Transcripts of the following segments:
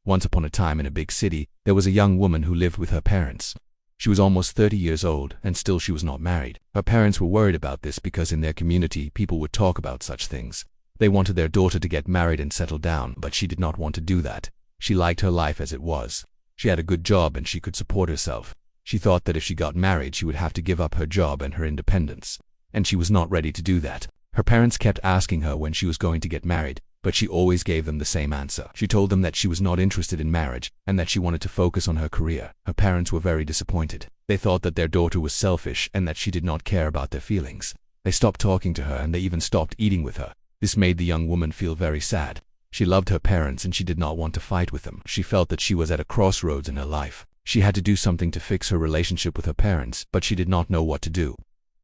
Once upon a time in a big city, there was a young woman who lived with her parents. She was almost 30 years old, and still she was not married. Her parents were worried about this because in their community people would talk about such things. They wanted their daughter to get married and settle down, but she did not want to do that. She liked her life as it was. She had a good job and she could support herself. She thought that if she got married she would have to give up her job and her independence. And she was not ready to do that. Her parents kept asking her when she was going to get married, but she always gave them the same answer. She told them that she was not interested in marriage and that she wanted to focus on her career. Her parents were very disappointed. They thought that their daughter was selfish and that she did not care about their feelings. They stopped talking to her and they even stopped eating with her. This made the young woman feel very sad. She loved her parents and she did not want to fight with them. She felt that she was at a crossroads in her life. She had to do something to fix her relationship with her parents, but she did not know what to do.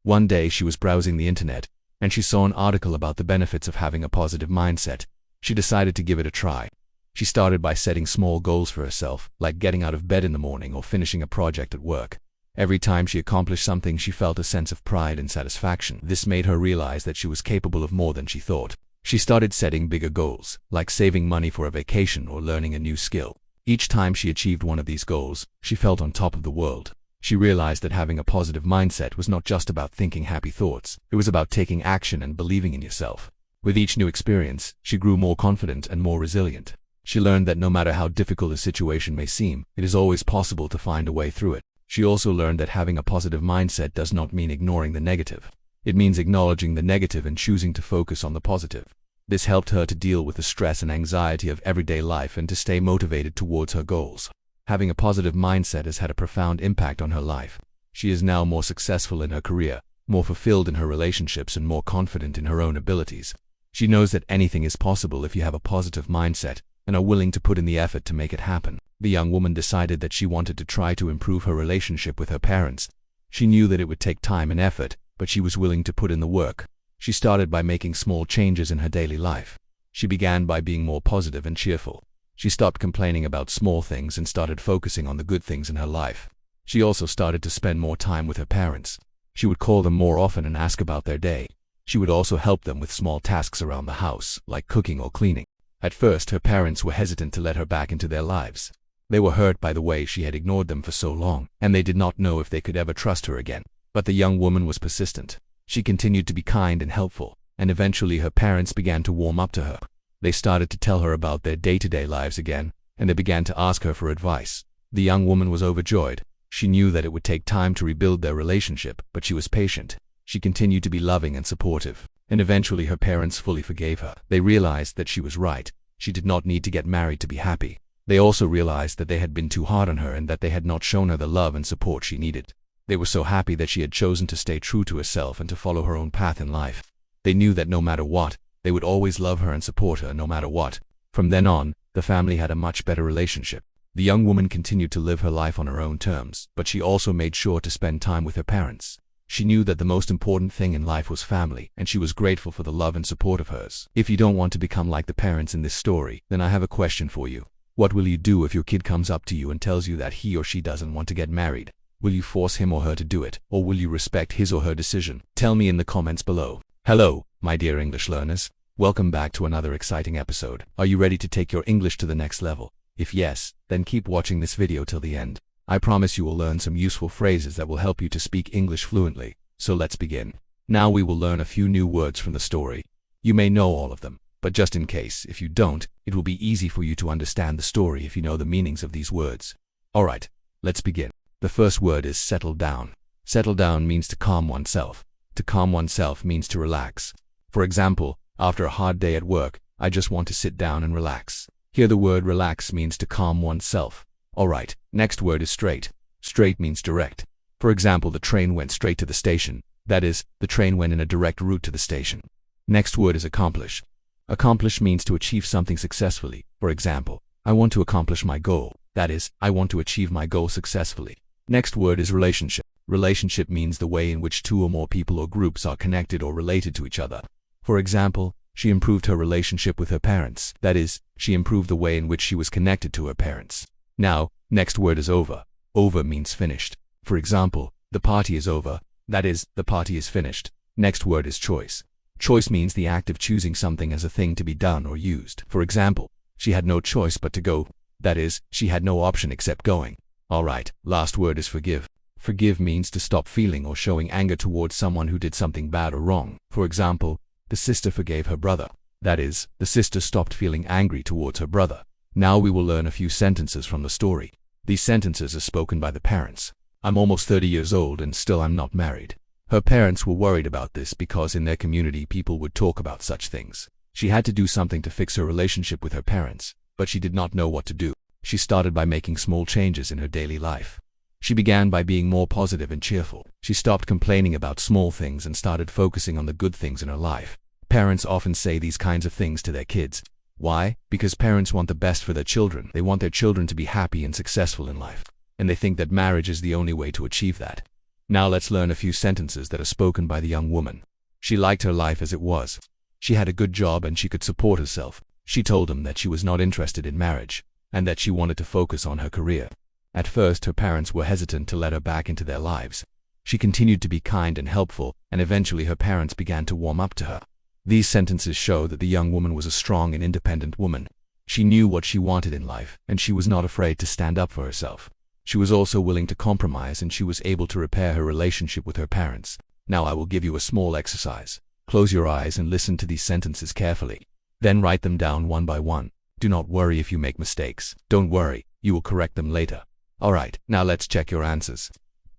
One day she was browsing the internet and she saw an article about the benefits of having a positive mindset. She decided to give it a try. She started by setting small goals for herself, like getting out of bed in the morning or finishing a project at work. Every time she accomplished something, she felt a sense of pride and satisfaction. This made her realize that she was capable of more than she thought. She started setting bigger goals, like saving money for a vacation or learning a new skill. Each time she achieved one of these goals, she felt on top of the world. She realized that having a positive mindset was not just about thinking happy thoughts. It was about taking action and believing in yourself. With each new experience, she grew more confident and more resilient. She learned that no matter how difficult a situation may seem, it is always possible to find a way through it. She also learned that having a positive mindset does not mean ignoring the negative. It means acknowledging the negative and choosing to focus on the positive. This helped her to deal with the stress and anxiety of everyday life and to stay motivated towards her goals. Having a positive mindset has had a profound impact on her life. She is now more successful in her career, more fulfilled in her relationships, and more confident in her own abilities. She knows that anything is possible if you have a positive mindset and are willing to put in the effort to make it happen. The young woman decided that she wanted to try to improve her relationship with her parents. She knew that it would take time and effort, but she was willing to put in the work. She started by making small changes in her daily life. She began by being more positive and cheerful. She stopped complaining about small things and started focusing on the good things in her life. She also started to spend more time with her parents. She would call them more often and ask about their day. She would also help them with small tasks around the house, like cooking or cleaning. At first, her parents were hesitant to let her back into their lives. They were hurt by the way she had ignored them for so long, and they did not know if they could ever trust her again. But the young woman was persistent. She continued to be kind and helpful, and eventually her parents began to warm up to her. They started to tell her about their day-to-day lives again, and they began to ask her for advice. The young woman was overjoyed. She knew that it would take time to rebuild their relationship, but she was patient. She continued to be loving and supportive, and eventually her parents fully forgave her. They realized that she was right. She did not need to get married to be happy. They also realized that they had been too hard on her and that they had not shown her the love and support she needed. They were so happy that she had chosen to stay true to herself and to follow her own path in life. They knew that no matter what, they would always love her and support her no matter what. From then on, the family had a much better relationship. The young woman continued to live her life on her own terms, but she also made sure to spend time with her parents. She knew that the most important thing in life was family, and she was grateful for the love and support of hers. If you don't want to become like the parents in this story, then I have a question for you. What will you do if your kid comes up to you and tells you that he or she doesn't want to get married? Will you force him or her to do it, or will you respect his or her decision? Tell me in the comments below. Hello, my dear English learners. Welcome back to another exciting episode. Are you ready to take your English to the next level? If yes, then keep watching this video till the end. I promise you will learn some useful phrases that will help you to speak English fluently. So let's begin. Now we will learn a few new words from the story. You may know all of them, but just in case, if you don't, it will be easy for you to understand the story if you know the meanings of these words. Alright, let's begin. The first word is settle down. Settle down means to calm oneself. To calm oneself means to relax. For example, after a hard day at work, I just want to sit down and relax. Here the word relax means to calm oneself. Alright, next word is straight. Straight means direct. For example, the train went straight to the station. That is, the train went in a direct route to the station. Next word is accomplish. Accomplish means to achieve something successfully. For example, I want to accomplish my goal. That is, I want to achieve my goal successfully. Next word is relationship. Relationship means the way in which two or more people or groups are connected or related to each other. For example, she improved her relationship with her parents. That is, she improved the way in which she was connected to her parents. Now, next word is over. Over means finished. For example, the party is over. That is, the party is finished. Next word is choice. Choice means the act of choosing something as a thing to be done or used. For example, she had no choice but to go. That is, she had no option except going. Alright, last word is forgive. Forgive means to stop feeling or showing anger towards someone who did something bad or wrong. For example, the sister forgave her brother. That is, the sister stopped feeling angry towards her brother. Now we will learn a few sentences from the story. These sentences are spoken by the parents. I'm almost 30 years old and still I'm not married. Her parents were worried about this because in their community people would talk about such things. She had to do something to fix her relationship with her parents, but she did not know what to do. She started by making small changes in her daily life. She began by being more positive and cheerful. She stopped complaining about small things and started focusing on the good things in her life. Parents often say these kinds of things to their kids. Why? Because parents want the best for their children. They want their children to be happy and successful in life. And they think that marriage is the only way to achieve that. Now let's learn a few sentences that are spoken by the young woman. She liked her life as it was. She had a good job and she could support herself. She told them that she was not interested in marriage, and that she wanted to focus on her career. At first, her parents were hesitant to let her back into their lives. She continued to be kind and helpful, and eventually her parents began to warm up to her. These sentences show that the young woman was a strong and independent woman. She knew what she wanted in life, and she was not afraid to stand up for herself. She was also willing to compromise, and she was able to repair her relationship with her parents. Now I will give you a small exercise. Close your eyes and listen to these sentences carefully. Then write them down one by one. Do not worry if you make mistakes. Don't worry, you will correct them later. Alright, now let's check your answers.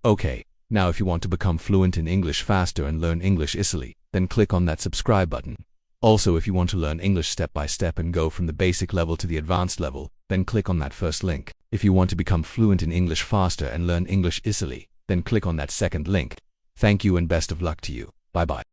Okay, now if you want to become fluent in English faster and learn English easily, then click on that subscribe button. Also, if you want to learn English step by step and go from the basic level to the advanced level, then click on that first link. If you want to become fluent in English faster and learn English easily, then click on that second link. Thank you and best of luck to you. Bye bye.